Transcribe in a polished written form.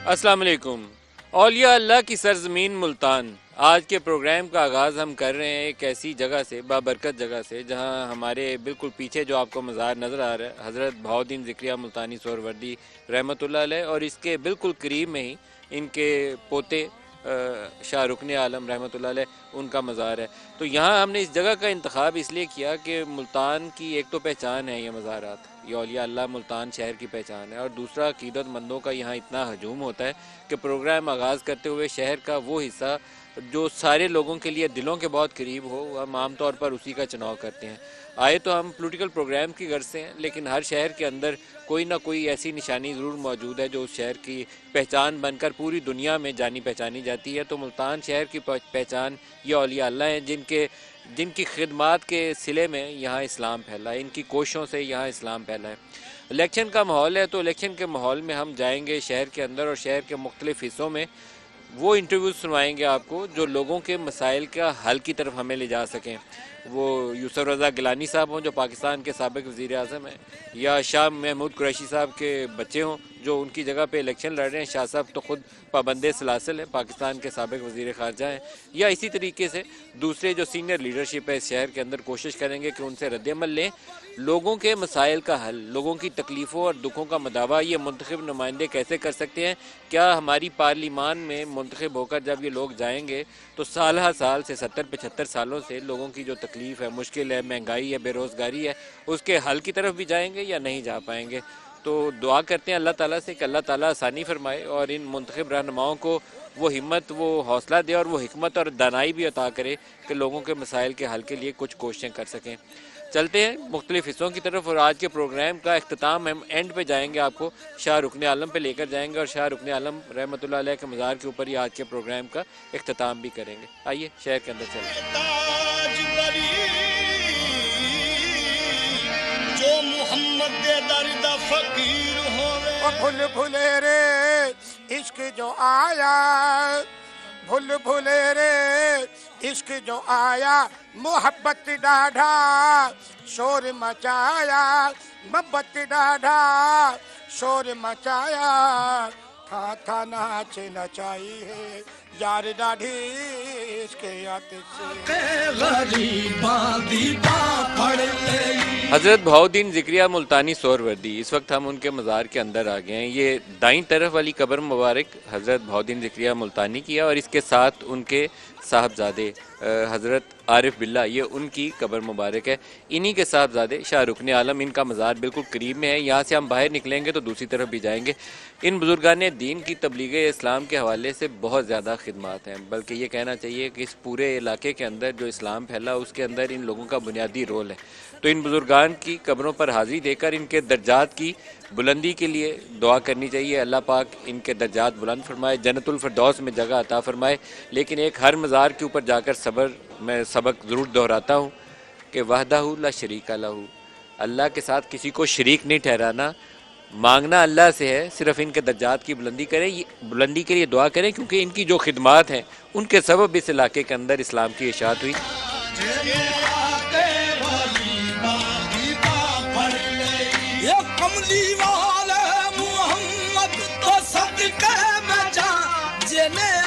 السلام علیکم۔ اولیاء اللہ کی سرزمین ملتان، آج کے پروگرام کا آغاز ہم کر رہے ہیں ایک ایسی جگہ سے، بابرکت جگہ سے، جہاں ہمارے بالکل پیچھے جو آپ کو مزار نظر آ رہا ہے حضرت بہاؤالدین ذکریہ ملتانی سہروردی رحمۃ اللہ علیہ، اور اس کے بالکل قریب میں ہی ان کے پوتے شاہ رکن عالم رحمۃ اللہ علیہ ان کا مزار ہے۔ تو یہاں ہم نے اس جگہ کا انتخاب اس لیے کیا کہ ملتان کی ایک تو پہچان ہے، یہ مزارات، یہ اولیاء اللہ ملتان شہر کی پہچان ہے، اور دوسرا عقیدت مندوں کا یہاں اتنا ہجوم ہوتا ہے کہ پروگرام آغاز کرتے ہوئے شہر کا وہ حصہ جو سارے لوگوں کے لیے دلوں کے بہت قریب ہو، ہم عام طور پر اسی کا چناؤ کرتے ہیں۔ آئے تو ہم پولیٹیکل پروگرام کی غرض سے ہیں، لیکن ہر شہر کے اندر کوئی نہ کوئی ایسی نشانی ضرور موجود ہے جو اس شہر کی پہچان بن کر پوری دنیا میں جانی پہچانی جاتی ہے۔ تو ملتان شہر کی پہچان یہ اولیاء اللہ ہیں جن کی خدمات کے صلے میں یہاں اسلام پھیلا ہے، ان کی کوششوں سے یہاں اسلام پھیلا ہے۔ الیکشن کا ماحول ہے، تو الیکشن کے ماحول میں ہم جائیں گے شہر کے اندر اور شہر کے مختلف حصوں میں، وہ انٹرویوز سنوائیں گے آپ کو جو لوگوں کے مسائل کا حل کی طرف ہمیں لے جا سکیں۔ وہ یوسف رضا گیلانی صاحب ہوں جو پاکستان کے سابق وزیر اعظم ہیں، یا شاہ محمود قریشی صاحب کے بچے ہوں جو ان کی جگہ پہ الیکشن لڑ رہے ہیں۔ شاہ صاحب تو خود پابند سلاسل ہیں، پاکستان کے سابق وزیر خارجہ ہیں، یا اسی طریقے سے دوسرے جو سینئر لیڈرشپ ہے اس شہر کے اندر، کوشش کریں گے کہ ان سے رد عمل لیں، لوگوں کے مسائل کا حل، لوگوں کی تکلیفوں اور دکھوں کا مداوع یہ منتخب نمائندے کیسے کر سکتے ہیں۔ کیا ہماری پارلیمان میں منتخب ہو کر جب یہ لوگ جائیں گے تو سال ہر سال سے 70-75 سالوں سے لوگوں کی جو تکلیف ہے، مشکل ہے، مہنگائی ہے، بے روزگاری ہے، اس کے حل کی طرف بھی جائیں گے یا نہیں جا پائیں گے۔ تو دعا کرتے ہیں اللہ تعالیٰ سے کہ اللہ تعالیٰ آسانی فرمائے اور ان منتخب رہنماؤں کو وہ ہمت، وہ حوصلہ دے اور وہ حکمت اور دانائی بھی عطا کرے کہ لوگوں کے مسائل کے حل کے لیے کچھ کوششیں کر سکیں۔ چلتے ہیں مختلف حصوں کی طرف، اور آج کے پروگرام کا اختتام ہم اینڈ پہ جائیں گے، آپ کو شاہ رکن عالم پہ لے کر جائیں گے، اور شاہ رکن عالم رحمۃ اللہ علیہ کے مزار کے اوپر ہی آج کے پروگرام کا اختتام بھی کریں گے۔ آئیے شہر کے اندر چلیں۔ جو محمد دے درد فقیر ہوئے، بھول بھلے رے عشق جو آیا، بھول بھلے رے عشق جو آیا، محبت ڈاڈھا شور مچایا، محبت ڈاڈھا شور مچایا، تھا ناچ نچائی ہے یار ڈاڈھی عشق آتش غریباں دی باں پھڑ لئی۔ حضرت بہاؤالدین ذکریہ ملتانی سہروردی، اس وقت ہم ان کے مزار کے اندر آ گئے ہیں۔ یہ دائیں طرف والی قبر مبارک حضرت بہاؤالدین ذکریہ ملتانی کی ہے، اور اس کے ساتھ ان کے صاحبزادے حضرت عارف باللہ، یہ ان کی قبر مبارک ہے۔ انہی کے صاحبزادے شاہ رکن عالم، ان کا مزار بالکل قریب میں ہے۔ یہاں سے ہم باہر نکلیں گے تو دوسری طرف بھی جائیں گے۔ ان بزرگان دین کی تبلیغ اسلام کے حوالے سے بہت زیادہ خدمات ہیں، بلکہ یہ کہنا چاہیے کہ اس پورے علاقے کے اندر جو اسلام پھیلا اس کے اندر ان لوگوں کا بنیادی رول ہے۔ تو ان بزرگان کی قبروں پر حاضری دے کر ان کے درجات کی بلندی کے لیے دعا کرنی چاہیے، اللہ پاک ان کے درجات بلند فرمائے، جنت الفردوس میں جگہ عطا فرمائے۔ لیکن ایک ہر مزار کے اوپر جا کر میں سبق ضرور دہراتا ہوں کہ وحدہ لا شریک لہ، اللہ کے ساتھ کسی کو شریک نہیں ٹھہرانا، مانگنا اللہ سے ہے، صرف ان کے درجات کی بلندی کے لیے دعا کریں، کیونکہ ان کی جو خدمات ہیں ان کے سبب اس علاقے کے اندر اسلام کی اشاعت ہوئی۔ یہ کملی والے محمد تو صدقے میں جا جنہیں